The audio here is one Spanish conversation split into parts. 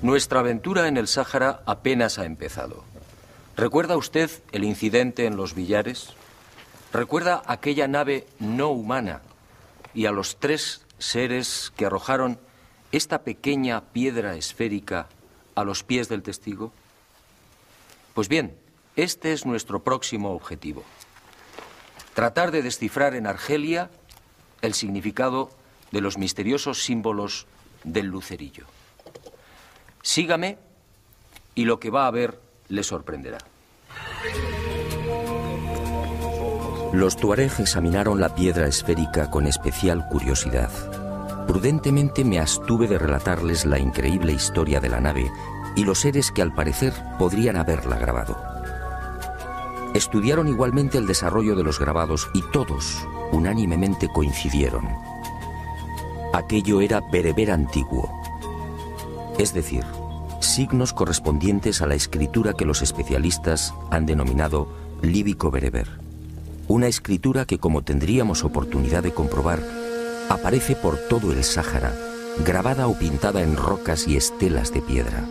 Nuestra aventura en el Sáhara apenas ha empezado. ¿Recuerda usted el incidente en los Villares? ¿Recuerda aquella nave no humana y a los 3 seres que arrojaron esta pequeña piedra esférica a los pies del testigo? Pues bien, este es nuestro próximo objetivo. Tratar de descifrar en Argelia el significado de los misteriosos símbolos del lucerillo. Sígame y lo que va a ver le sorprenderá. Los tuareg examinaron la piedra esférica con especial curiosidad. Prudentemente me abstuve de relatarles la increíble historia de la nave y los seres que al parecer podrían haberla grabado. Estudiaron igualmente el desarrollo de los grabados y todos unánimemente coincidieron. Aquello era bereber antiguo, es decir, signos correspondientes a la escritura que los especialistas han denominado líbico-bereber. Una escritura que, como tendríamos oportunidad de comprobar, aparece por todo el Sáhara, grabada o pintada en rocas y estelas de piedra.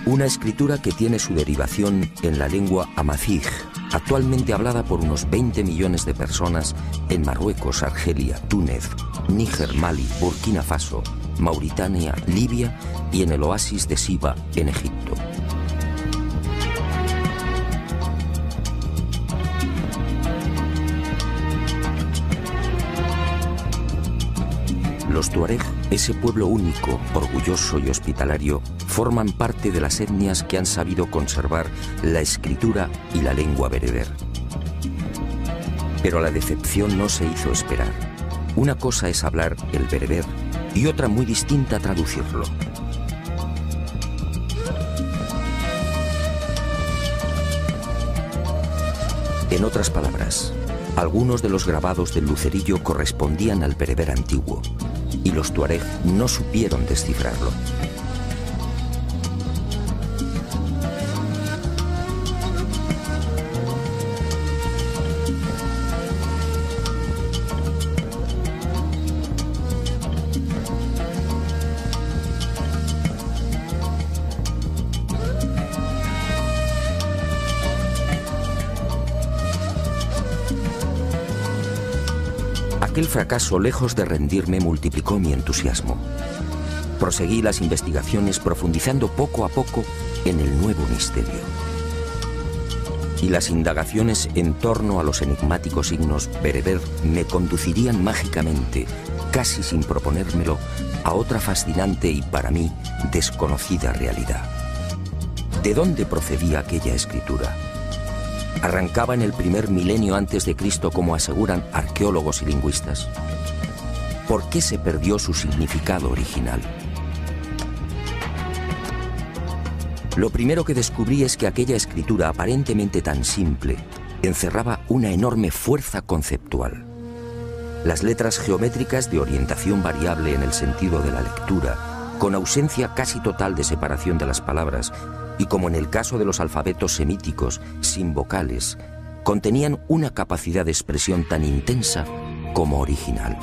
Una escritura que tiene su derivación en la lengua amazigh, actualmente hablada por unos 20 millones de personas en Marruecos, Argelia, Túnez, Níger, Mali, Burkina Faso, Mauritania, Libia y en el oasis de Siba, en Egipto. Los tuareg, ese pueblo único, orgulloso y hospitalario, forman parte de las etnias que han sabido conservar la escritura y la lengua bereber. Pero la decepción no se hizo esperar. Una cosa es hablar el bereber y otra muy distinta traducirlo. En otras palabras, algunos de los grabados del lucerillo correspondían al bereber antiguo y los tuareg no supieron descifrarlo. Aquel fracaso, lejos de rendirme, multiplicó mi entusiasmo. Proseguí las investigaciones profundizando poco a poco en el nuevo misterio. Y las indagaciones en torno a los enigmáticos signos bereber me conducirían mágicamente, casi sin proponérmelo, a otra fascinante y para mí desconocida realidad. ¿De dónde procedía aquella escritura? ¿Arrancaba en el primer milenio antes de Cristo, como aseguran arqueólogos y lingüistas? ¿Por qué se perdió su significado original? Lo primero que descubrí es que aquella escritura, aparentemente tan simple, encerraba una enorme fuerza conceptual. Las letras geométricas de orientación variable en el sentido de la lectura, con ausencia casi total de separación de las palabras, y como en el caso de los alfabetos semíticos, sin vocales, contenían una capacidad de expresión tan intensa como original.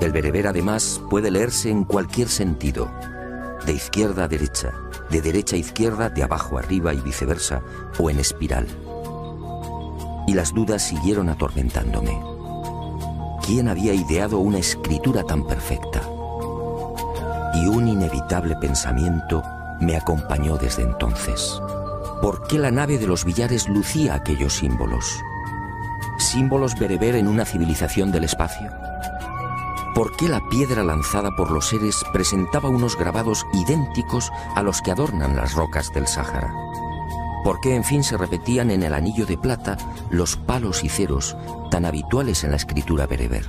El bereber, además, puede leerse en cualquier sentido, de izquierda a derecha, de derecha a izquierda, de abajo a arriba y viceversa, o en espiral. Y las dudas siguieron atormentándome. ¿Quién había ideado una escritura tan perfecta? Y un inevitable pensamiento me acompañó desde entonces. ¿Por qué la nave de los Villares lucía aquellos símbolos? ¿Símbolos bereber en una civilización del espacio? ¿Por qué la piedra lanzada por los seres presentaba unos grabados idénticos a los que adornan las rocas del Sáhara? ¿Por qué, en fin, se repetían en el anillo de plata los palos y ceros tan habituales en la escritura bereber?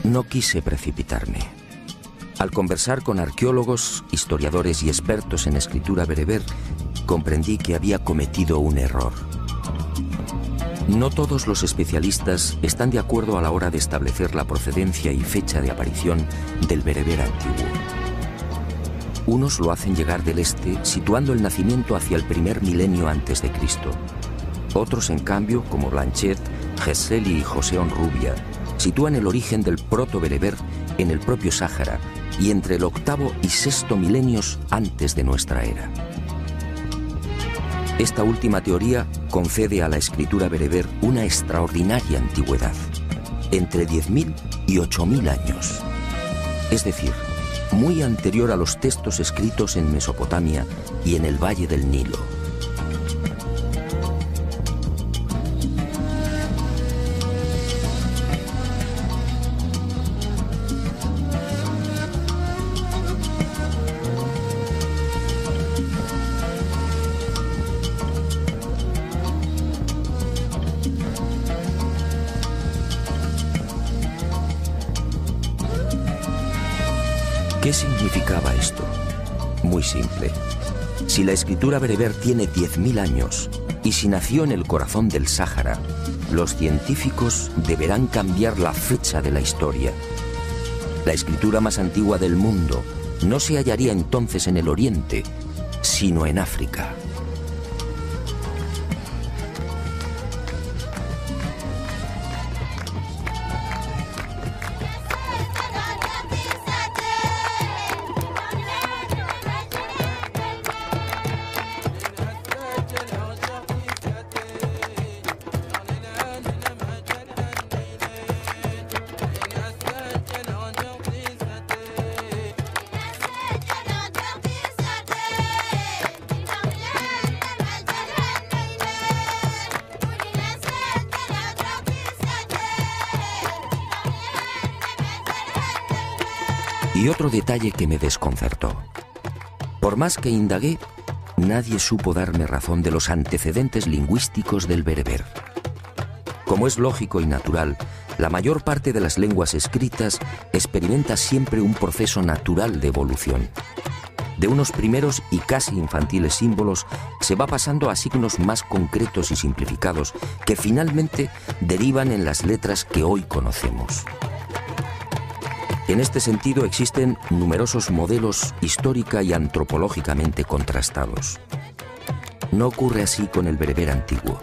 No quise precipitarme. Al conversar con arqueólogos, historiadores y expertos en escritura bereber, comprendí que había cometido un error. No todos los especialistas están de acuerdo a la hora de establecer la procedencia y fecha de aparición del bereber antiguo. Unos lo hacen llegar del este, situando el nacimiento hacia el primer milenio antes de Cristo. Otros, en cambio, como Blanchet, Geseli y José Onrubia, sitúan el origen del proto-bereber en el propio Sáhara y entre el octavo y sexto milenios antes de nuestra era. Esta última teoría concede a la escritura bereber una extraordinaria antigüedad, entre 10.000 y 8.000 años, es decir, muy anterior a los textos escritos en Mesopotamia y en el Valle del Nilo. ¿Qué significaba esto? Muy simple. Si la escritura bereber tiene 10.000 años y si nació en el corazón del Sáhara, los científicos deberán cambiar la fecha de la historia. La escritura más antigua del mundo no se hallaría entonces en el Oriente, sino en África. Y otro detalle que me desconcertó. Por más que indagué, nadie supo darme razón de los antecedentes lingüísticos del bereber. Como es lógico y natural, la mayor parte de las lenguas escritas experimenta siempre un proceso natural de evolución. De unos primeros y casi infantiles símbolos se va pasando a signos más concretos y simplificados que finalmente derivan en las letras que hoy conocemos. En este sentido existen numerosos modelos histórica y antropológicamente contrastados. No ocurre así con el bereber antiguo.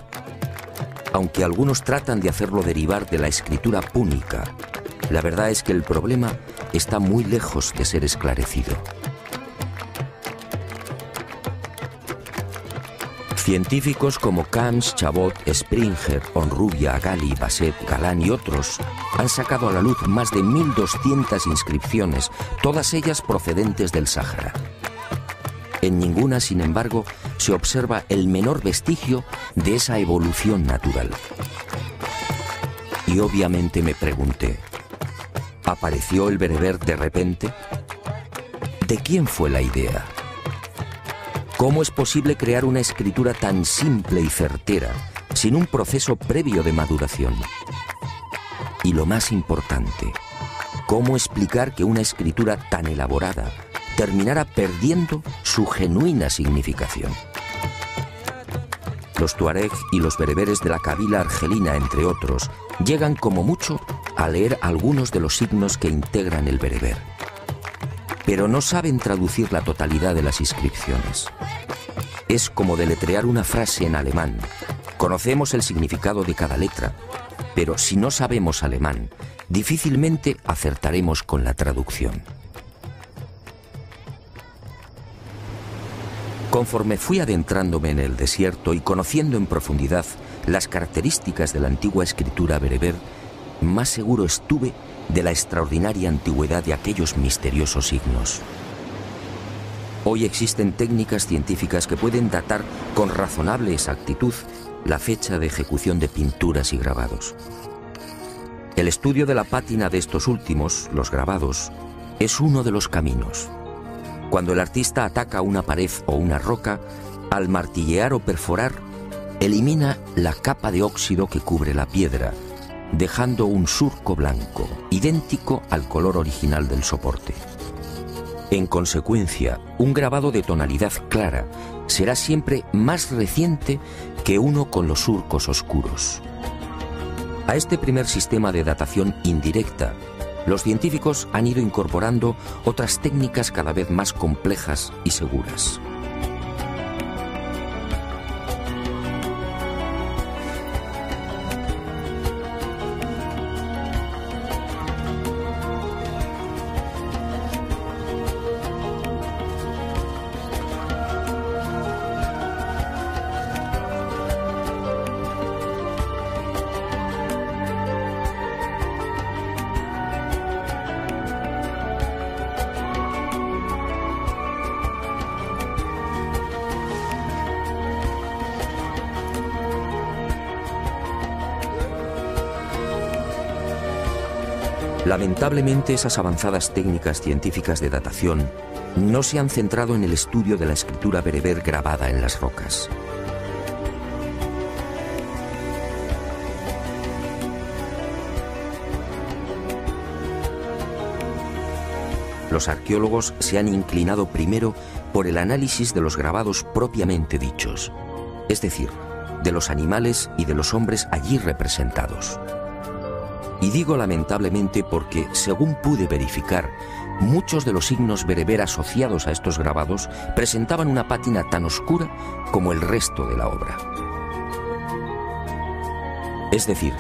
Aunque algunos tratan de hacerlo derivar de la escritura púnica, la verdad es que el problema está muy lejos de ser esclarecido. Científicos como Camps, Chabot, Springer, Onrubia, Gali, Basset, Galán y otros han sacado a la luz más de 1.200 inscripciones, todas ellas procedentes del Sáhara. En ninguna, sin embargo, se observa el menor vestigio de esa evolución natural. Y obviamente me pregunté, ¿apareció el bereber de repente? ¿De quién fue la idea? ¿Cómo es posible crear una escritura tan simple y certera sin un proceso previo de maduración? Y lo más importante, ¿cómo explicar que una escritura tan elaborada terminara perdiendo su genuina significación? Los tuareg y los bereberes de la Kabila argelina, entre otros, llegan como mucho a leer algunos de los signos que integran el bereber, pero no saben traducir la totalidad de las inscripciones. Es como deletrear una frase en alemán. Conocemos el significado de cada letra, pero si no sabemos alemán, difícilmente acertaremos con la traducción. Conforme fui adentrándome en el desierto y conociendo en profundidad las características de la antigua escritura bereber, más seguro estuve de la extraordinaria antigüedad de aquellos misteriosos signos. Hoy existen técnicas científicas que pueden datar con razonable exactitud la fecha de ejecución de pinturas y grabados. El estudio de la pátina de estos últimos, los grabados, es uno de los caminos. Cuando el artista ataca una pared o una roca, al martillear o perforar, elimina la capa de óxido que cubre la piedra, dejando un surco blanco, idéntico al color original del soporte. En consecuencia, un grabado de tonalidad clara será siempre más reciente que uno con los surcos oscuros. A este primer sistema de datación indirecta, los científicos han ido incorporando otras técnicas cada vez más complejas y seguras. Lamentablemente, esas avanzadas técnicas científicas de datación no se han centrado en el estudio de la escritura bereber grabada en las rocas. Los arqueólogos se han inclinado primero por el análisis de los grabados propiamente dichos, es decir, de los animales y de los hombres allí representados. Y digo lamentablemente porque, según pude verificar, muchos de los signos bereber asociados a estos grabados presentaban una pátina tan oscura como el resto de la obra. Es decir,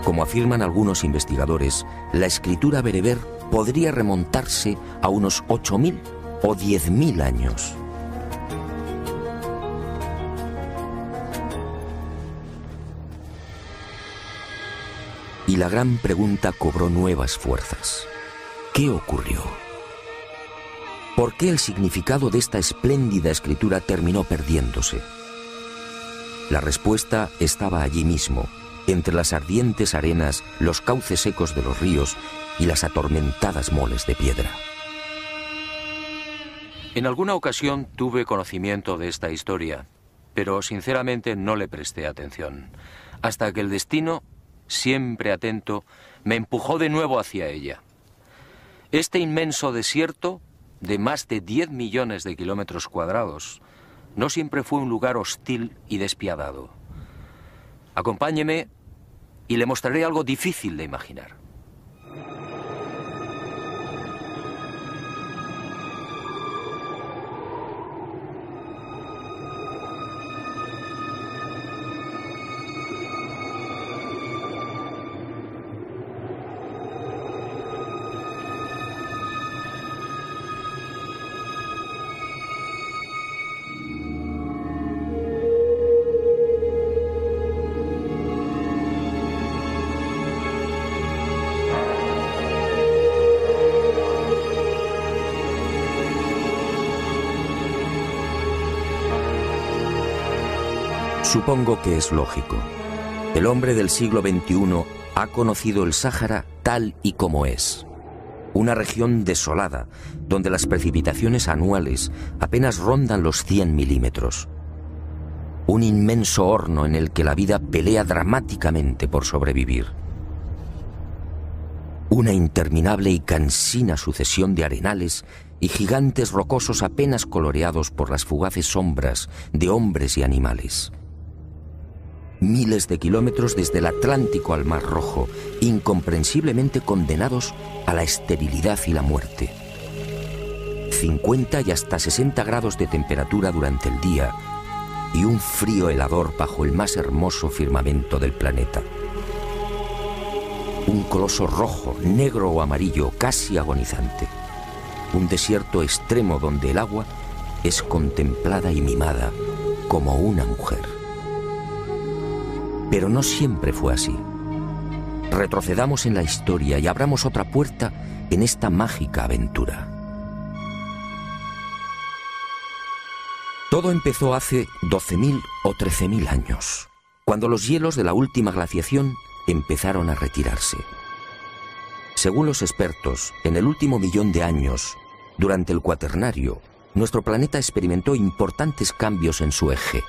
como afirman algunos investigadores, la escritura bereber podría remontarse a unos 8.000 o 10.000 años. Y la gran pregunta cobró nuevas fuerzas. ¿Qué ocurrió? ¿Por qué el significado de esta espléndida escritura terminó perdiéndose? La respuesta estaba allí mismo, entre las ardientes arenas, los cauces secos de los ríos y las atormentadas moles de piedra. En alguna ocasión tuve conocimiento de esta historia, pero sinceramente no le presté atención, hasta que el destino, siempre atento, me empujó de nuevo hacia ella. Este inmenso desierto, de más de 10 millones de kilómetros cuadrados, no siempre fue un lugar hostil y despiadado. Acompáñeme y le mostraré algo difícil de imaginar. Supongo que es lógico. El hombre del siglo XXI ha conocido el Sáhara tal y como es. Una región desolada, donde las precipitaciones anuales apenas rondan los 100 milímetros. Un inmenso horno en el que la vida pelea dramáticamente por sobrevivir. Una interminable y cansina sucesión de arenales y gigantes rocosos apenas coloreados por las fugaces sombras de hombres y animales. Miles de kilómetros desde el Atlántico al Mar Rojo, incomprensiblemente condenados a la esterilidad y la muerte. 50 y hasta 60 grados de temperatura durante el día y un frío helador bajo el más hermoso firmamento del planeta. Un coloso rojo, negro o amarillo, casi agonizante. Un desierto extremo donde el agua es contemplada y mimada como una mujer. Pero no siempre fue así. Retrocedamos en la historia y abramos otra puerta en esta mágica aventura. Todo empezó hace 12.000 o 13.000 años, cuando los hielos de la última glaciación empezaron a retirarse. Según los expertos, en el último millón de años, durante el Cuaternario, nuestro planeta experimentó importantes cambios en su eje.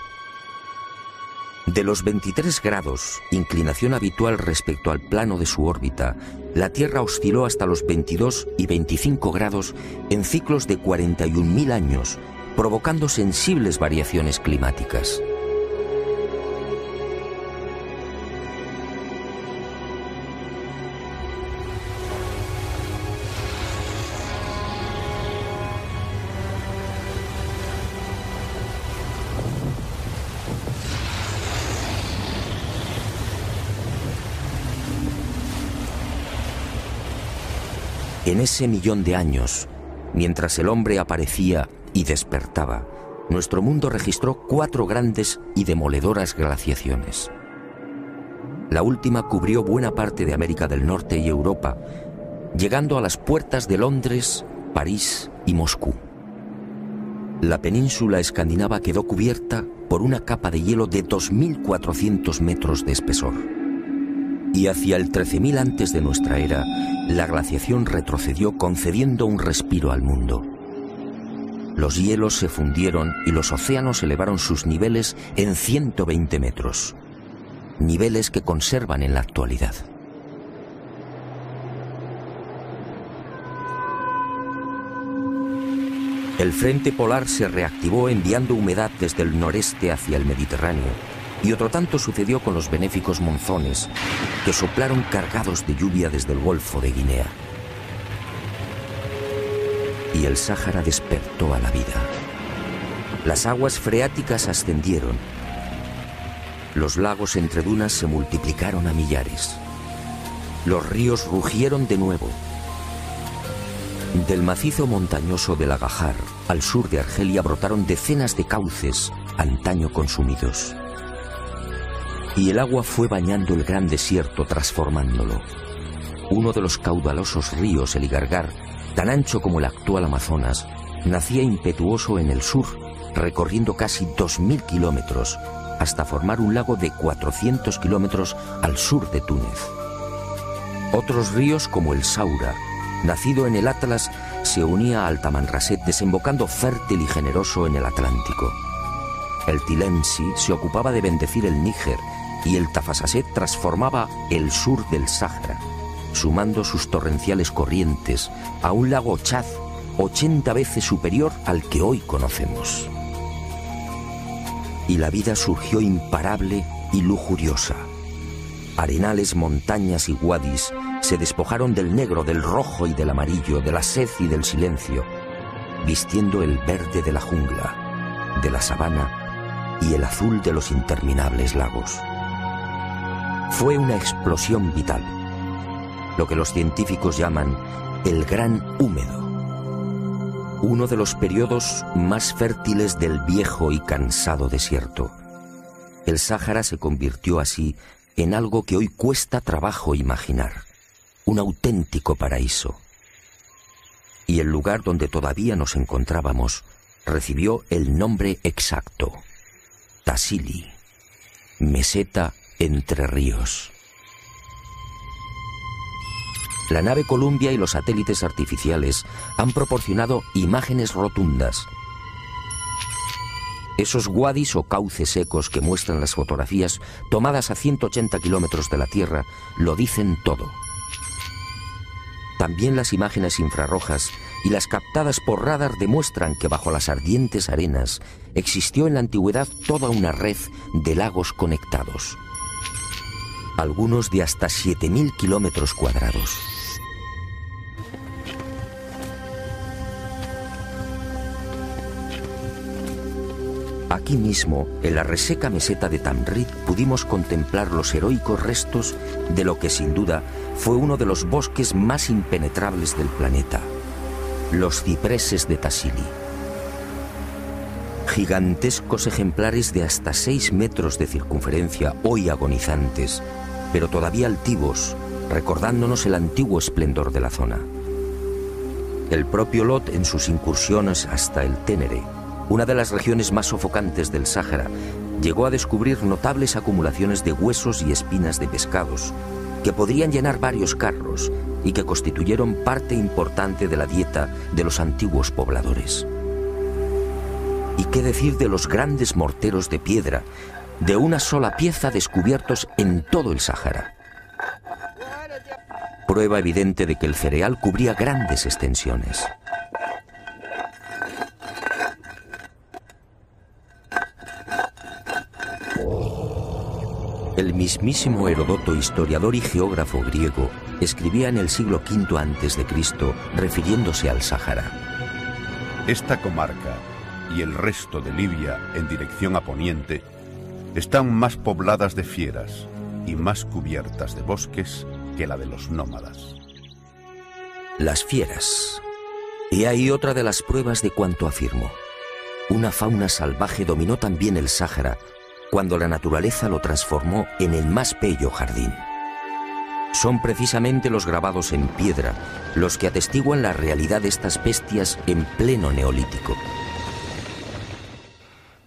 De los 23 grados, inclinación habitual respecto al plano de su órbita, la Tierra osciló hasta los 22 y 25 grados en ciclos de 41.000 años, provocando sensibles variaciones climáticas. En ese millón de años, mientras el hombre aparecía y despertaba, nuestro mundo registró 4 grandes y demoledoras glaciaciones. La última cubrió buena parte de América del Norte y Europa, llegando a las puertas de Londres, París y Moscú. La península escandinava quedó cubierta por una capa de hielo de 2.400 metros de espesor. Y hacia el 13.000 antes de nuestra era, la glaciación retrocedió concediendo un respiro al mundo. Los hielos se fundieron y los océanos elevaron sus niveles en 120 metros, niveles que conservan en la actualidad. El frente polar se reactivó enviando humedad desde el noreste hacia el Mediterráneo, y otro tanto sucedió con los benéficos monzones, que soplaron cargados de lluvia desde el Golfo de Guinea. Y el Sáhara despertó a la vida. Las aguas freáticas ascendieron. Los lagos entre dunas se multiplicaron a millares. Los ríos rugieron de nuevo. Del macizo montañoso del Agajar al sur de Argelia brotaron decenas de cauces antaño consumidos. Y el agua fue bañando el gran desierto, transformándolo. Uno de los caudalosos ríos, el Igargar, tan ancho como el actual Amazonas, nacía impetuoso en el sur, recorriendo casi 2.000 kilómetros, hasta formar un lago de 400 kilómetros al sur de Túnez. Otros ríos, como el Saura, nacido en el Atlas, se unía al Tamanrasset, desembocando fértil y generoso en el Atlántico. El Tilemsi se ocupaba de bendecir el Níger, y el Tafasaset transformaba el sur del Sáhara, sumando sus torrenciales corrientes a un lago Chad 80 veces superior al que hoy conocemos. Y la vida surgió imparable y lujuriosa. Arenales, montañas y wadis se despojaron del negro, del rojo y del amarillo, de la sed y del silencio, vistiendo el verde de la jungla, de la sabana y el azul de los interminables lagos. Fue una explosión vital, lo que los científicos llaman el Gran Húmedo, uno de los periodos más fértiles del viejo y cansado desierto. El Sáhara se convirtió así en algo que hoy cuesta trabajo imaginar, un auténtico paraíso. Y el lugar donde todavía nos encontrábamos recibió el nombre exacto: Tassili, meseta entre ríos. la nave Columbia y los satélites artificiales han proporcionado imágenes rotundas. Esos wadis o cauces secos que muestran las fotografías tomadas a 180 kilómetros de la Tierra lo dicen todo. También las imágenes infrarrojas y las captadas por radar demuestran que bajo las ardientes arenas existió en la antigüedad toda una red de lagos conectados, algunos de hasta 7.000 kilómetros cuadrados. Aquí mismo, en la reseca meseta de Tamrit, pudimos contemplar los heroicos restos de lo que sin duda fue uno de los bosques más impenetrables del planeta, los cipreses de Tassili. Gigantescos ejemplares de hasta 6 metros de circunferencia, hoy agonizantes, pero todavía altivos, recordándonos el antiguo esplendor de la zona. El propio Lot, en sus incursiones hasta el Ténere, una de las regiones más sofocantes del Sáhara, llegó a descubrir notables acumulaciones de huesos y espinas de pescados que podrían llenar varios carros y que constituyeron parte importante de la dieta de los antiguos pobladores. ¿Y qué decir de los grandes morteros de piedra de una sola pieza descubiertos en todo el Sáhara? Prueba evidente de que el cereal cubría grandes extensiones. El mismísimo Heródoto, historiador y geógrafo griego, escribía en el siglo V a.C., refiriéndose al Sáhara: esta comarca y el resto de Libia en dirección a poniente están más pobladas de fieras y más cubiertas de bosques que la de los nómadas. Las fieras. He ahí otra de las pruebas de cuanto afirmo. Una fauna salvaje dominó también el Sáhara cuando la naturaleza lo transformó en el más bello jardín. Son precisamente los grabados en piedra los que atestiguan la realidad de estas bestias en pleno neolítico.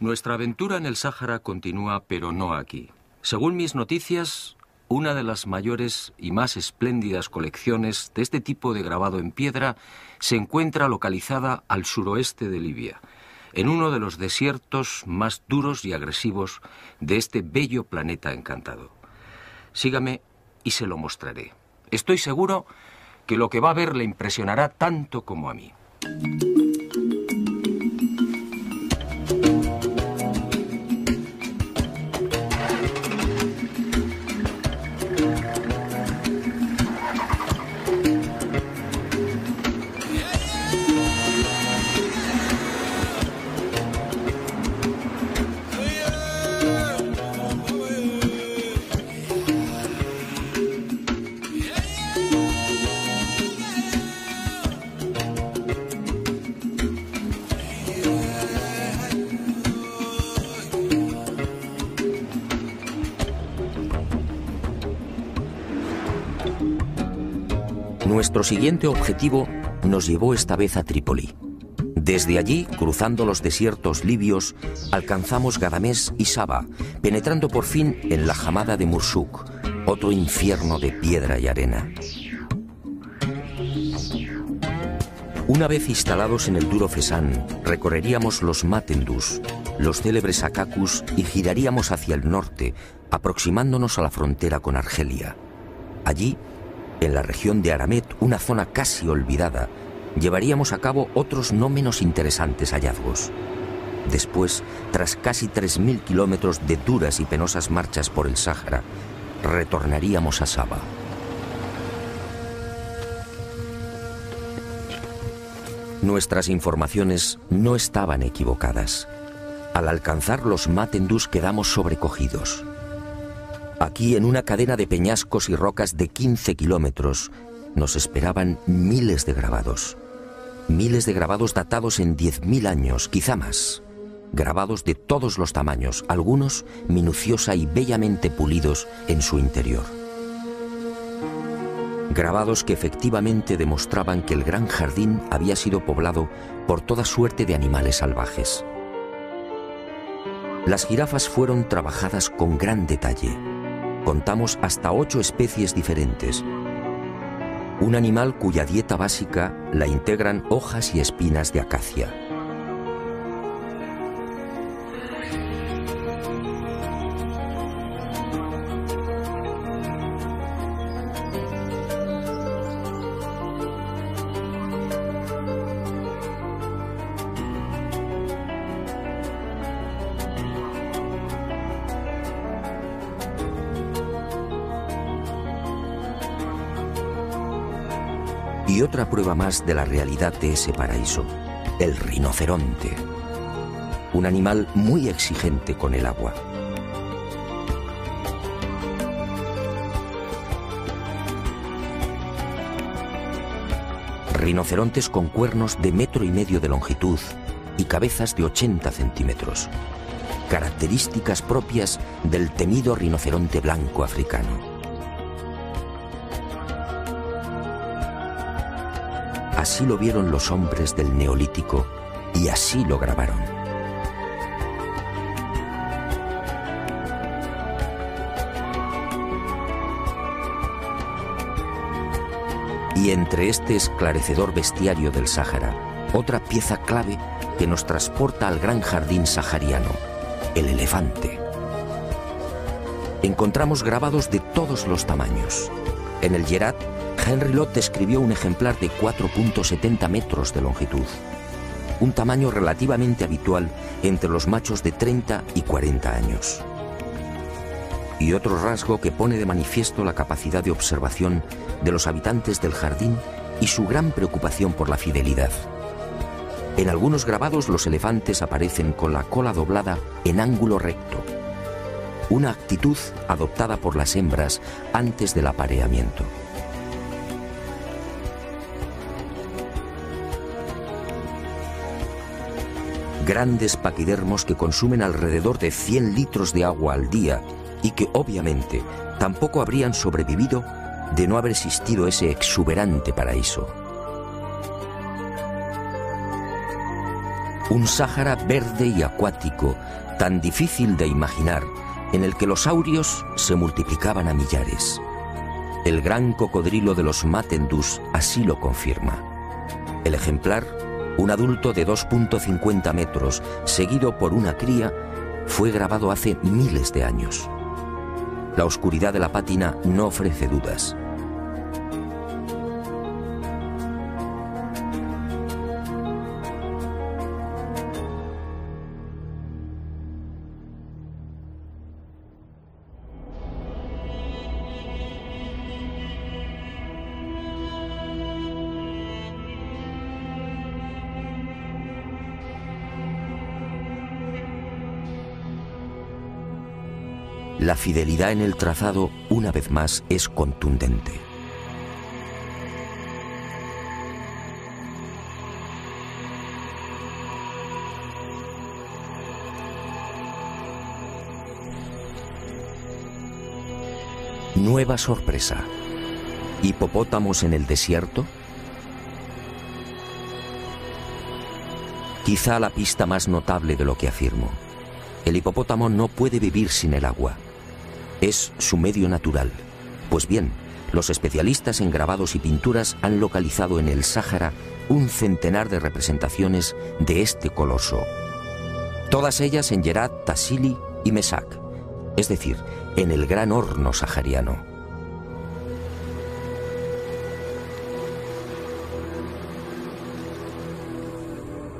Nuestra aventura en el Sáhara continúa, pero no aquí. Según mis noticias, una de las mayores y más espléndidas colecciones de este tipo de grabado en piedra se encuentra localizada al suroeste de Libia, en uno de los desiertos más duros y agresivos de este bello planeta encantado. Sígame y se lo mostraré. Estoy seguro que lo que va a ver le impresionará tanto como a mí. Nuestro siguiente objetivo nos llevó esta vez a Trípoli. Desde allí, cruzando los desiertos libios, alcanzamos Gadamés y Saba, penetrando por fin en la Hamada de Mursuk, otro infierno de piedra y arena. Una vez instalados en el duro Fesán, recorreríamos los Matendus, los célebres Akakus, y giraríamos hacia el norte, aproximándonos a la frontera con Argelia. Allí, en la región de Aramet, una zona casi olvidada, llevaríamos a cabo otros no menos interesantes hallazgos. Después, tras casi 3.000 kilómetros de duras y penosas marchas por el Sáhara, retornaríamos a Saba. Nuestras informaciones no estaban equivocadas. Al alcanzar los Matendus quedamos sobrecogidos. Aquí, en una cadena de peñascos y rocas de 15 kilómetros, nos esperaban miles de grabados. Miles de grabados datados en 10.000 años, quizá más. Grabados de todos los tamaños, algunos minuciosa y bellamente pulidos en su interior. Grabados que efectivamente demostraban que el gran jardín había sido poblado por toda suerte de animales salvajes. Las jirafas fueron trabajadas con gran detalle. Contamos hasta 8 especies diferentes. un animal cuya dieta básica la integran hojas y espinas de acacia. Y otra prueba más de la realidad de ese paraíso, el rinoceronte, un animal muy exigente con el agua. Rinocerontes con cuernos de 1,5 metros de longitud y cabezas de 80 centímetros, características propias del temido rinoceronte blanco africano. Así lo vieron los hombres del Neolítico y así lo grabaron. Y entre este esclarecedor bestiario del Sáhara, otra pieza clave que nos transporta al gran jardín sahariano, el elefante. Encontramos grabados de todos los tamaños. En el Yerat, Henry Lott describió un ejemplar de 4,70 metros de longitud, un tamaño relativamente habitual entre los machos de 30 y 40 años. Y otro rasgo que pone de manifiesto la capacidad de observación de los habitantes del jardín y su gran preocupación por la fidelidad. En algunos grabados los elefantes aparecen con la cola doblada en ángulo recto, una actitud adoptada por las hembras antes del apareamiento. Grandes paquidermos que consumen alrededor de 100 litros de agua al día y que obviamente tampoco habrían sobrevivido de no haber existido ese exuberante paraíso. Un Sáhara verde y acuático, tan difícil de imaginar, en el que los saurios se multiplicaban a millares. El gran cocodrilo de los Matendus así lo confirma. El ejemplar, un adulto de 2,50 metros, seguido por una cría, fue grabado hace miles de años. La oscuridad de la pátina no ofrece dudas. La fidelidad en el trazado, una vez más, es contundente. Nueva sorpresa. ¿Hipopótamos en el desierto? Quizá la pista más notable de lo que afirmo. El hipopótamo no puede vivir sin el agua. Es su medio natural. Pues bien, los especialistas en grabados y pinturas han localizado en el Sáhara un centenar de representaciones de este coloso. Todas ellas en Yerat, Tassili y Mesak, es decir, en el gran horno sahariano.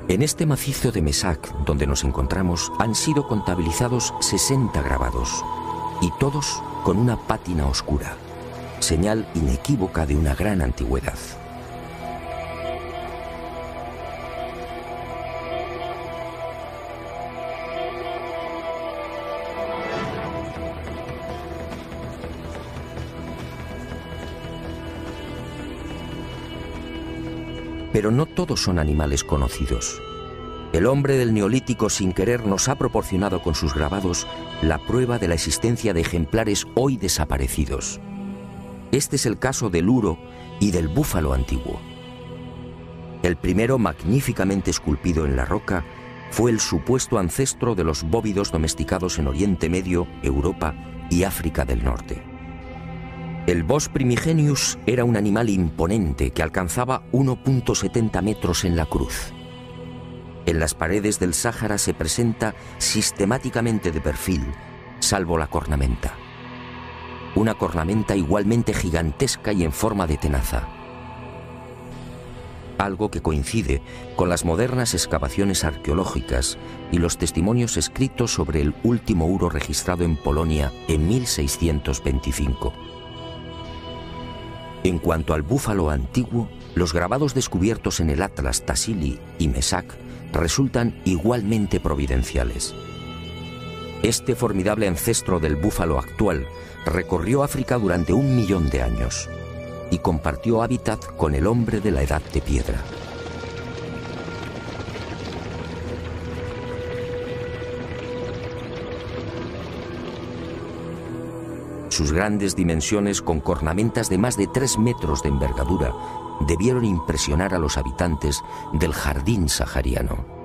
En este macizo de Mesak, donde nos encontramos, han sido contabilizados 60 grabados, y todos con una pátina oscura, señal inequívoca de una gran antigüedad. Pero no todos son animales conocidos. El hombre del Neolítico sin querer nos ha proporcionado con sus grabados la prueba de la existencia de ejemplares hoy desaparecidos. Este es el caso del uro y del búfalo antiguo. El primero, magníficamente esculpido en la roca, fue el supuesto ancestro de los bóvidos domesticados en Oriente Medio, Europa y África del Norte. El Bos primigenius era un animal imponente que alcanzaba 1,70 metros en la cruz. En las paredes del Sáhara se presenta sistemáticamente de perfil, salvo la cornamenta. Una cornamenta igualmente gigantesca y en forma de tenaza. Algo que coincide con las modernas excavaciones arqueológicas y los testimonios escritos sobre el último uro registrado en Polonia en 1625. En cuanto al búfalo antiguo, los grabados descubiertos en el Atlas Tassili y Mesak resultan igualmente providenciales. Este formidable ancestro del búfalo actual recorrió África durante 1 millón de años y compartió hábitat con el hombre de la Edad de Piedra. Sus grandes dimensiones, con cornamentas de más de 3 metros de envergadura, debieron impresionar a los habitantes del jardín sahariano.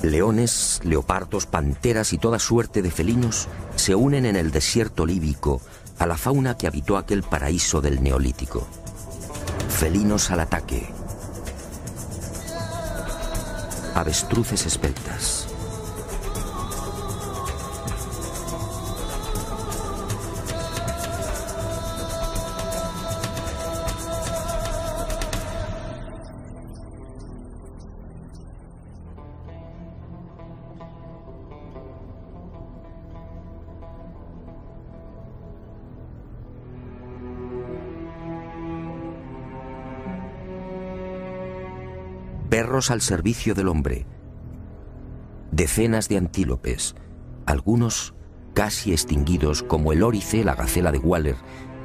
Leones, leopardos, panteras y toda suerte de felinos se unen en el desierto líbico a la fauna que habitó aquel paraíso del Neolítico. Felinos al ataque. Avestruces esbeltas. Perros al servicio del hombre. Decenas de antílopes, algunos casi extinguidos como el órice, la gacela de Waller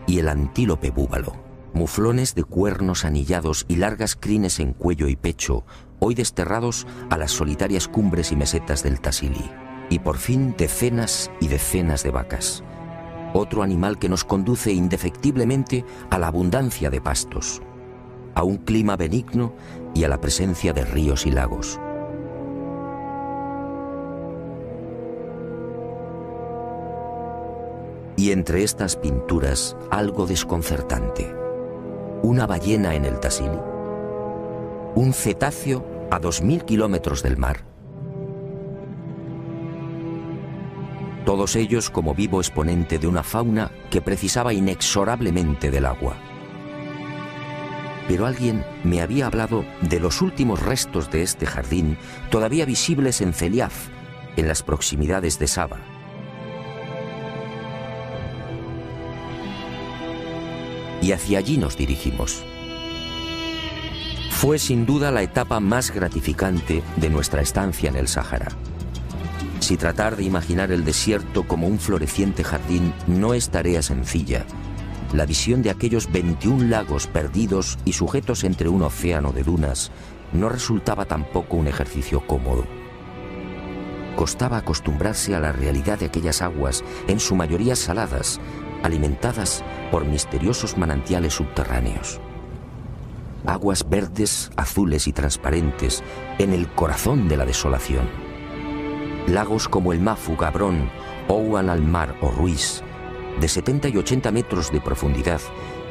y el antílope búbalo. Muflones de cuernos anillados y largas crines en cuello y pecho, hoy desterrados a las solitarias cumbres y mesetas del Tassili. Y por fin decenas y decenas de vacas. Otro animal que nos conduce indefectiblemente a la abundancia de pastos, a un clima benigno y a la presencia de ríos y lagos. Y entre estas pinturas, algo desconcertante. Una ballena en el Tassili. Un cetáceo a 2000 kilómetros del mar. Todos ellos como vivo exponente de una fauna que precisaba inexorablemente del agua. Pero alguien me había hablado de los últimos restos de este jardín, todavía visibles en Celiaf, en las proximidades de Saba. Y hacia allí nos dirigimos. Fue sin duda la etapa más gratificante de nuestra estancia en el Sáhara. Si tratar de imaginar el desierto como un floreciente jardín no es tarea sencilla, la visión de aquellos 21 lagos perdidos y sujetos entre un océano de dunas no resultaba tampoco un ejercicio cómodo. Costaba acostumbrarse a la realidad de aquellas aguas, en su mayoría saladas, alimentadas por misteriosos manantiales subterráneos. Aguas verdes, azules y transparentes en el corazón de la desolación. Lagos como el Mafu, Gabrón, Ouan al-Mar o Ruiz, de 70 y 80 metros de profundidad,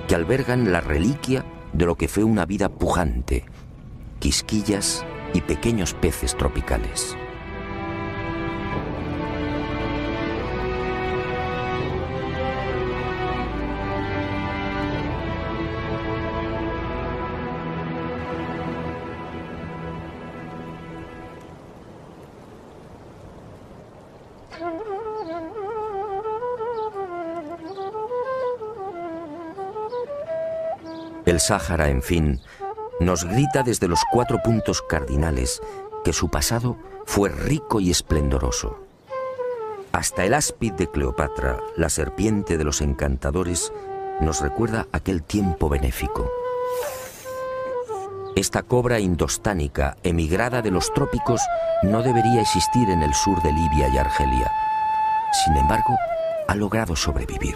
que albergan la reliquia de lo que fue una vida pujante, quisquillas y pequeños peces tropicales. El Sáhara, en fin, nos grita desde los 4 puntos cardinales que su pasado fue rico y esplendoroso. Hasta el áspid de Cleopatra, la serpiente de los encantadores, nos recuerda aquel tiempo benéfico. Esta cobra indostánica, emigrada de los trópicos, no debería existir en el sur de Libia y Argelia. Sin embargo, ha logrado sobrevivir.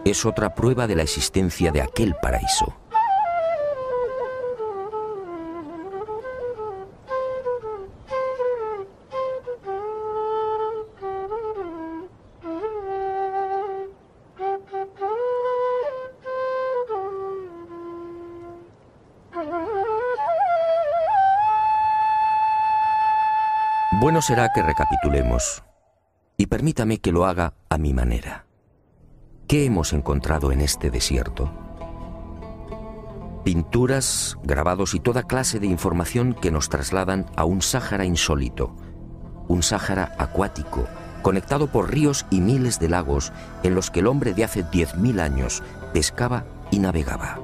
Es otra prueba de la existencia de aquel paraíso. Bueno será que recapitulemos, y permítame que lo haga a mi manera. ¿Qué hemos encontrado en este desierto? Pinturas, grabados y toda clase de información que nos trasladan a un Sáhara insólito, un Sáhara acuático, conectado por ríos y miles de lagos en los que el hombre de hace 10.000 años pescaba y navegaba.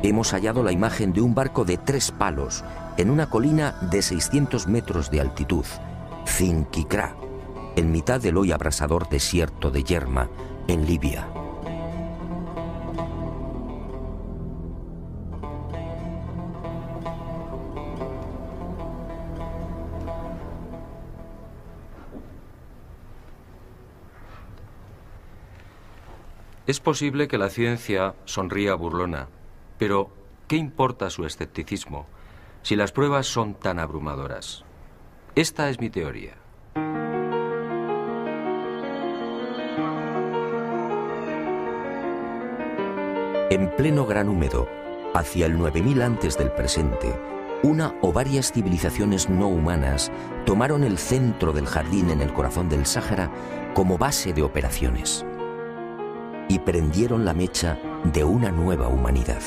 Hemos hallado la imagen de un barco de 3 palos en una colina de 600 metros de altitud, Zinquicrá, en mitad del hoy abrasador desierto de Yerma, en Libia. Es posible que la ciencia sonría burlona, pero ¿qué importa su escepticismo si las pruebas son tan abrumadoras? Esta es mi teoría. En pleno Gran Húmedo, hacia el 9000 antes del presente, una o varias civilizaciones no humanas tomaron el centro del jardín en el corazón del Sáhara como base de operaciones y prendieron la mecha de una nueva humanidad.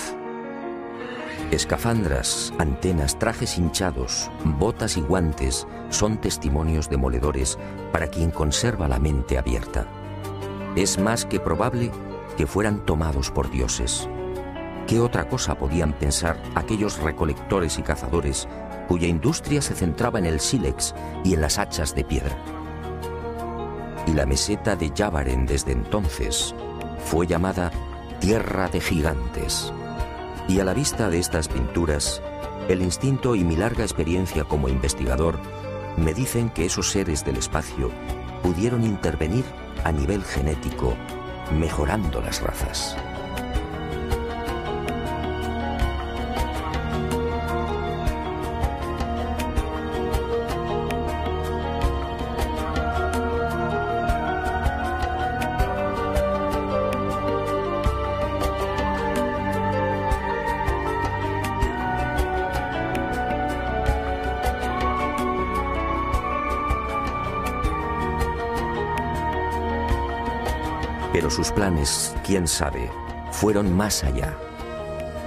Escafandras, antenas, trajes hinchados, botas y guantes son testimonios demoledores para quien conserva la mente abierta. Es más que probable que fueran tomados por dioses. ¿Qué otra cosa podían pensar aquellos recolectores y cazadores cuya industria se centraba en el sílex y en las hachas de piedra? Y la meseta de Yavaren desde entonces fue llamada Tierra de Gigantes. Y a la vista de estas pinturas, el instinto y mi larga experiencia como investigador me dicen que esos seres del espacio pudieron intervenir a nivel genético, mejorando las razas. Pero sus planes, quién sabe, fueron más allá.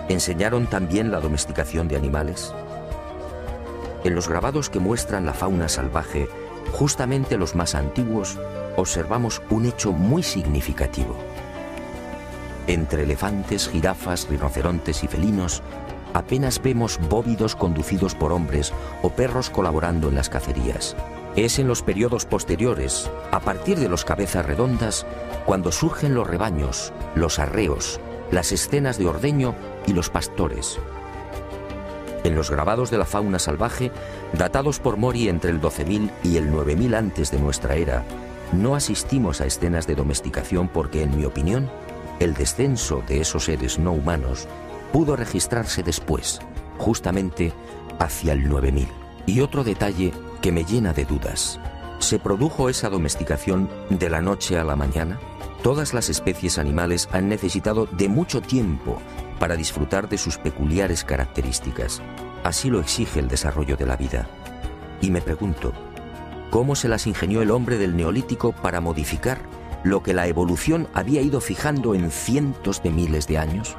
¿Enseñaron también la domesticación de animales? En los grabados que muestran la fauna salvaje, justamente los más antiguos, observamos un hecho muy significativo. Entre elefantes, jirafas, rinocerontes y felinos, apenas vemos bóvidos conducidos por hombres o perros colaborando en las cacerías. Es en los periodos posteriores, a partir de los cabezas redondas, cuando surgen los rebaños, los arreos, las escenas de ordeño y los pastores. En los grabados de la fauna salvaje, datados por Mori entre el 12.000 y el 9.000 antes de nuestra era, no asistimos a escenas de domesticación porque, en mi opinión, el descenso de esos seres no humanos pudo registrarse después, justamente hacia el 9.000. Y otro detalle que me llena de dudas: ¿se produjo esa domesticación de la noche a la mañana? Todas las especies animales han necesitado de mucho tiempo para disfrutar de sus peculiares características. Así lo exige el desarrollo de la vida. Y me pregunto, ¿cómo se las ingenió el hombre del Neolítico para modificar lo que la evolución había ido fijando en cientos de miles de años?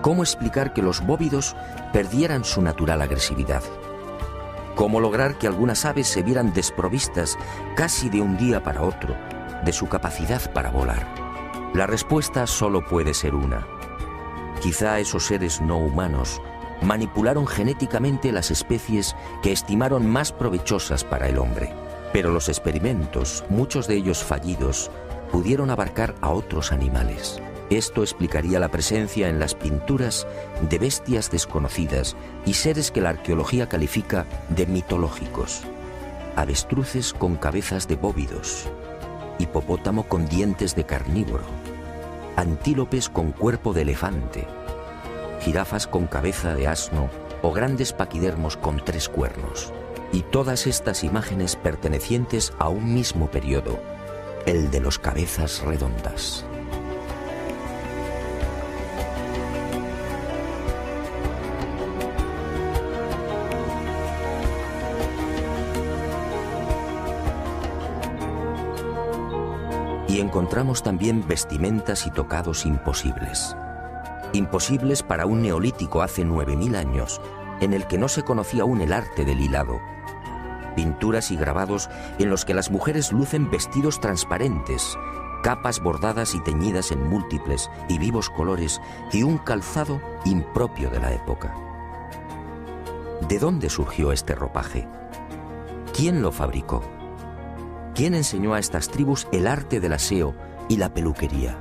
¿Cómo explicar que los bóvidos perdieran su natural agresividad? ¿Cómo lograr que algunas aves se vieran desprovistas casi de un día para otro de su capacidad para volar? La respuesta solo puede ser una. Quizá esos seres no humanos manipularon genéticamente las especies que estimaron más provechosas para el hombre. Pero los experimentos, muchos de ellos fallidos, pudieron abarcar a otros animales. Esto explicaría la presencia en las pinturas de bestias desconocidas y seres que la arqueología califica de mitológicos. Avestruces con cabezas de bóvidos, hipopótamo con dientes de carnívoro, antílopes con cuerpo de elefante, jirafas con cabeza de asno o grandes paquidermos con 3 cuernos. Y todas estas imágenes pertenecientes a un mismo periodo, el de los cabezas redondas. Y encontramos también vestimentas y tocados imposibles. Imposibles para un neolítico hace 9000 años, en el que no se conocía aún el arte del hilado. Pinturas y grabados en los que las mujeres lucen vestidos transparentes, capas bordadas y teñidas en múltiples y vivos colores y un calzado impropio de la época. ¿De dónde surgió este ropaje? ¿Quién lo fabricó? ¿Quién enseñó a estas tribus el arte del aseo y la peluquería?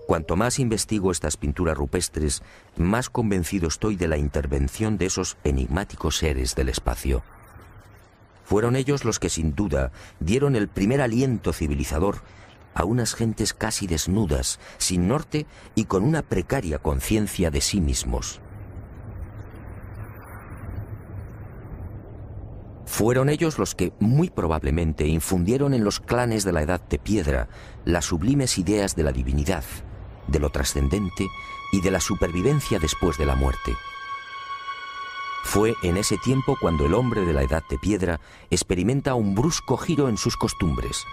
Cuanto más investigo estas pinturas rupestres, más convencido estoy de la intervención de esos enigmáticos seres del espacio. Fueron ellos los que sin duda dieron el primer aliento civilizador a unas gentes casi desnudas, sin norte y con una precaria conciencia de sí mismos. Fueron ellos los que, muy probablemente, infundieron en los clanes de la Edad de Piedra las sublimes ideas de la divinidad, de lo trascendente y de la supervivencia después de la muerte. Fue en ese tiempo cuando el hombre de la Edad de Piedra experimenta un brusco giro en sus costumbres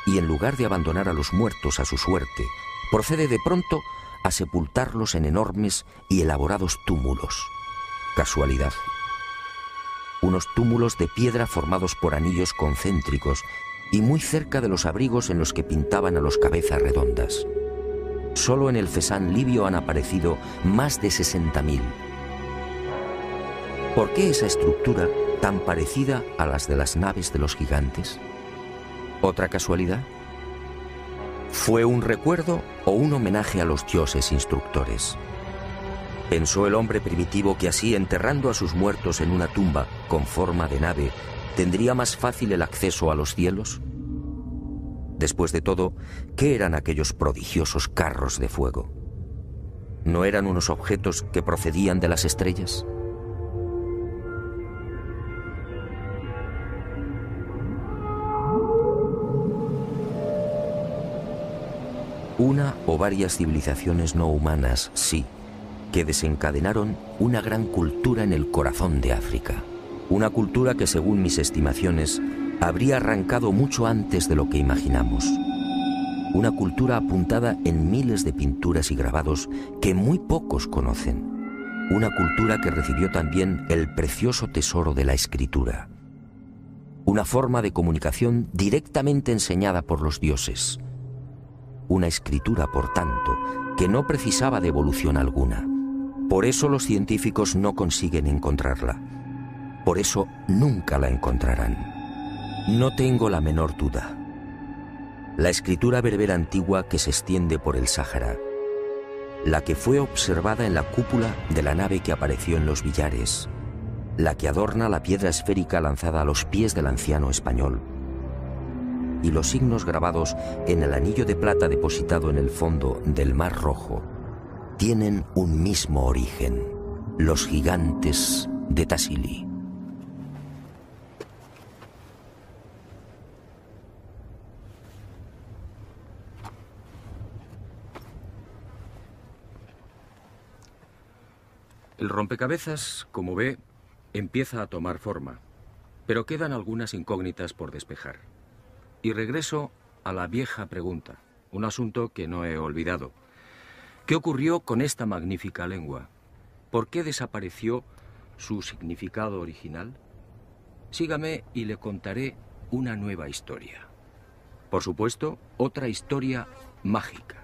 y en lugar de abandonar a los muertos a su suerte, procede de pronto a sepultarlos en enormes y elaborados túmulos. Casualidad. Unos túmulos de piedra formados por anillos concéntricos y muy cerca de los abrigos en los que pintaban a los cabezas redondas. Solo en el Cesán libio han aparecido más de 60.000. ¿Por qué esa estructura tan parecida a las de las naves de los gigantes? ¿Otra casualidad? ¿Fue un recuerdo o un homenaje a los dioses instructores? ¿Pensó el hombre primitivo que así, enterrando a sus muertos en una tumba con forma de nave, tendría más fácil el acceso a los cielos? Después de todo, ¿qué eran aquellos prodigiosos carros de fuego? ¿No eran unos objetos que procedían de las estrellas? Una o varias civilizaciones no humanas, sí, que desencadenaron una gran cultura en el corazón de África. Una cultura que, según mis estimaciones, habría arrancado mucho antes de lo que imaginamos. Una cultura apuntada en miles de pinturas y grabados que muy pocos conocen. Una cultura que recibió también el precioso tesoro de la escritura. Una forma de comunicación directamente enseñada por los dioses. Una escritura, por tanto, que no precisaba de evolución alguna. Por eso los científicos no consiguen encontrarla. Por eso nunca la encontrarán. No tengo la menor duda. La escritura berbera antigua que se extiende por el Sáhara, la que fue observada en la cúpula de la nave que apareció en los billares, la que adorna la piedra esférica lanzada a los pies del anciano español, y los signos grabados en el anillo de plata depositado en el fondo del Mar Rojo, tienen un mismo origen: los gigantes de Tassili. El rompecabezas, como ve, empieza a tomar forma, pero quedan algunas incógnitas por despejar. Y regreso a la vieja pregunta, un asunto que no he olvidado. ¿Qué ocurrió con esta magnífica lengua? ¿Por qué desapareció su significado original? Sígame y le contaré una nueva historia. Por supuesto, otra historia mágica.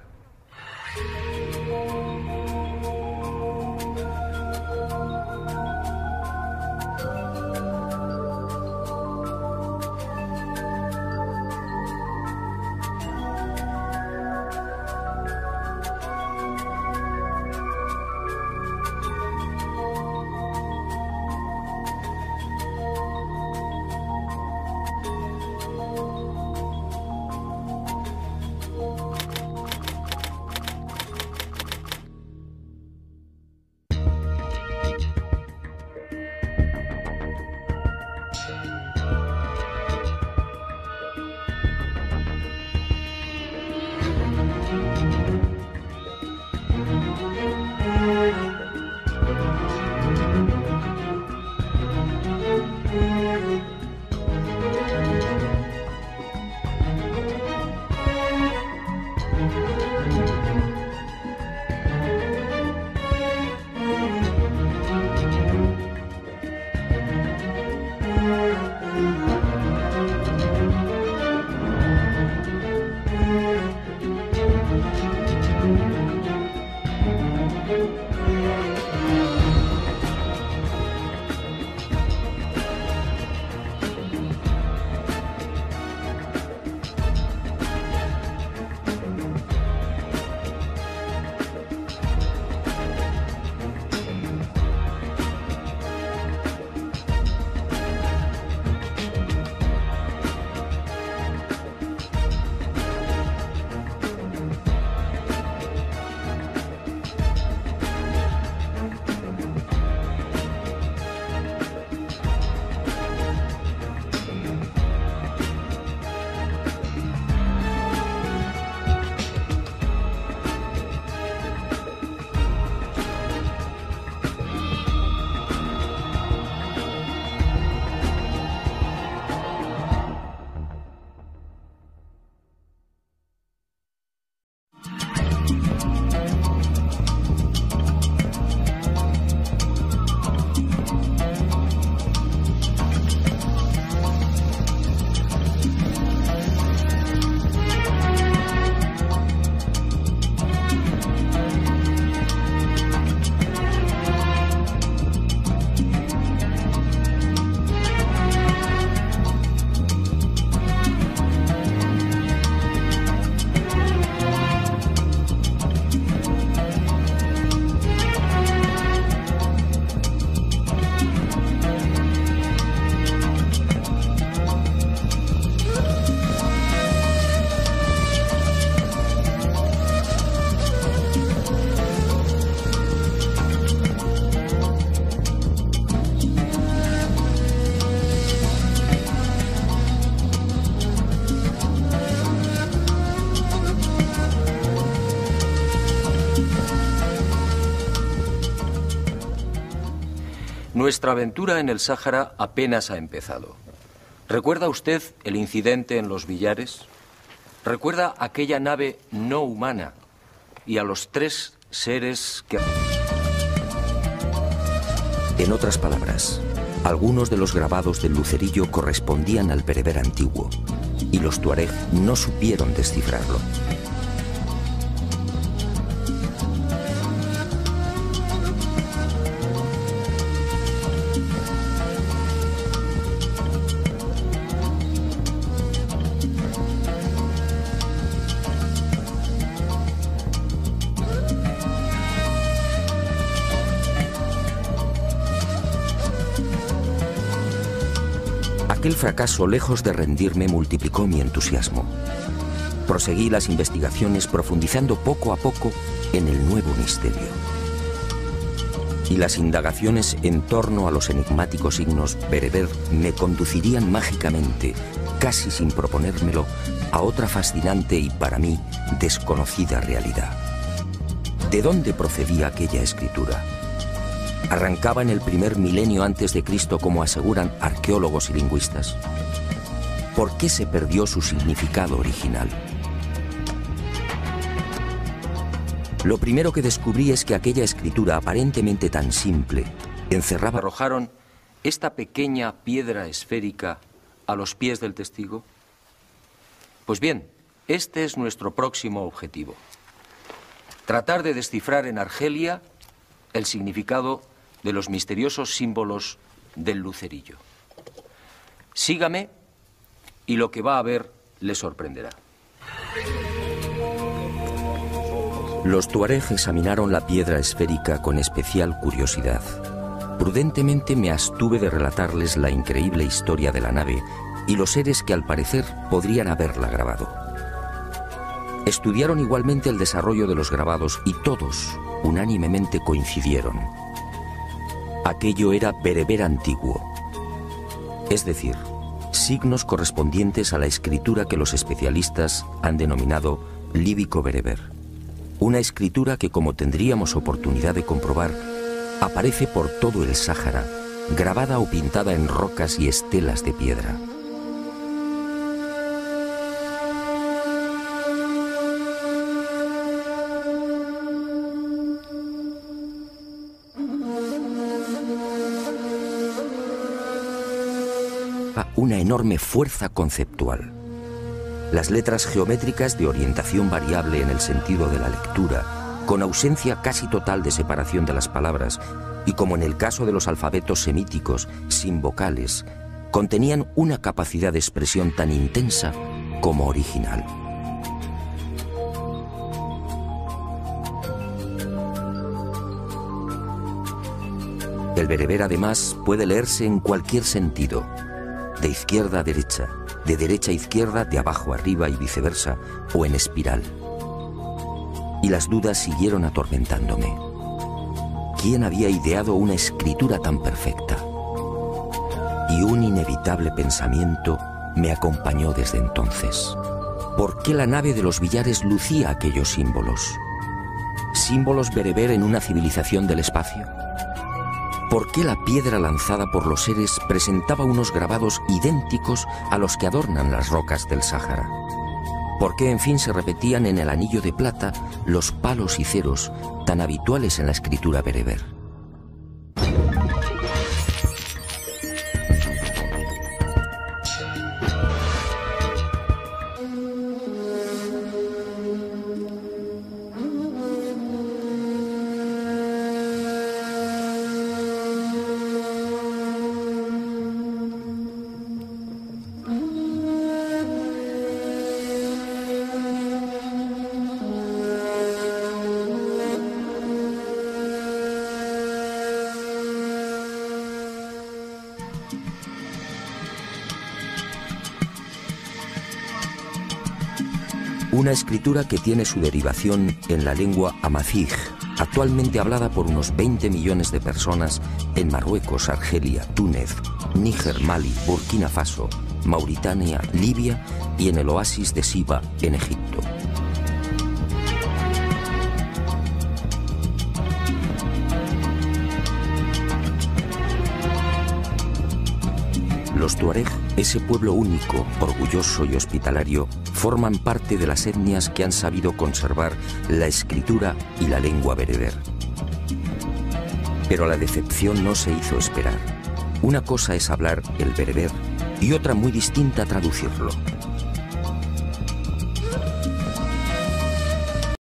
Nuestra aventura en el Sáhara apenas ha empezado. ¿Recuerda usted el incidente en los billares? ¿Recuerda aquella nave no humana y a los 3 seres que... En otras palabras, algunos de los grabados del lucerillo correspondían al bereber antiguo y los tuareg no supieron descifrarlo. Aquel fracaso, lejos de rendirme, multiplicó mi entusiasmo. Proseguí las investigaciones profundizando poco a poco en el nuevo misterio. Y las indagaciones en torno a los enigmáticos signos bereber me conducirían mágicamente, casi sin proponérmelo, a otra fascinante y para mí desconocida realidad. ¿De dónde procedía aquella escritura? ¿Arrancaba en el primer milenio antes de Cristo, como aseguran arqueólogos y lingüistas? ¿Por qué se perdió su significado original? Lo primero que descubrí es que aquella escritura, aparentemente tan simple, encerraba... ¿Arrojaron esta pequeña piedra esférica a los pies del testigo? Pues bien, este es nuestro próximo objetivo. Tratar de descifrar en Argelia el significado de los misteriosos símbolos del lucerillo. Sígame y lo que va a ver le sorprenderá. Los tuareg examinaron la piedra esférica con especial curiosidad. Prudentemente me abstuve de relatarles la increíble historia de la nave y los seres que al parecer podrían haberla grabado. Estudiaron igualmente el desarrollo de los grabados y todos unánimemente coincidieron. Aquello era bereber antiguo, es decir, signos correspondientes a la escritura que los especialistas han denominado líbico-bereber. Una escritura que, como tendríamos oportunidad de comprobar, aparece por todo el Sáhara, grabada o pintada en rocas y estelas de piedra. Una enorme fuerza conceptual. Las letras geométricas de orientación variable en el sentido de la lectura, con ausencia casi total de separación de las palabras, y como en el caso de los alfabetos semíticos, sin vocales, contenían una capacidad de expresión tan intensa como original. El bereber, además, puede leerse en cualquier sentido, de izquierda a derecha, de derecha a izquierda, de abajo a arriba y viceversa, o en espiral. Y las dudas siguieron atormentándome. ¿Quién había ideado una escritura tan perfecta? Y un inevitable pensamiento me acompañó desde entonces. ¿Por qué la nave de los billares lucía aquellos símbolos? ¿Símbolos bereber en una civilización del espacio? ¿Por qué la piedra lanzada por los seres presentaba unos grabados idénticos a los que adornan las rocas del Sáhara? ¿Por qué, en fin, se repetían en el anillo de plata los palos y ceros tan habituales en la escritura bereber? Una escritura que tiene su derivación en la lengua amazigh, actualmente hablada por unos 20 millones de personas en Marruecos, Argelia, Túnez, Níger, Mali, Burkina Faso, Mauritania, Libia y en el oasis de Siba, en Egipto. Los tuareg, ese pueblo único, orgulloso y hospitalario, forman parte de las etnias que han sabido conservar la escritura y la lengua bereber. Pero la decepción no se hizo esperar. Una cosa es hablar el bereber y otra muy distinta traducirlo.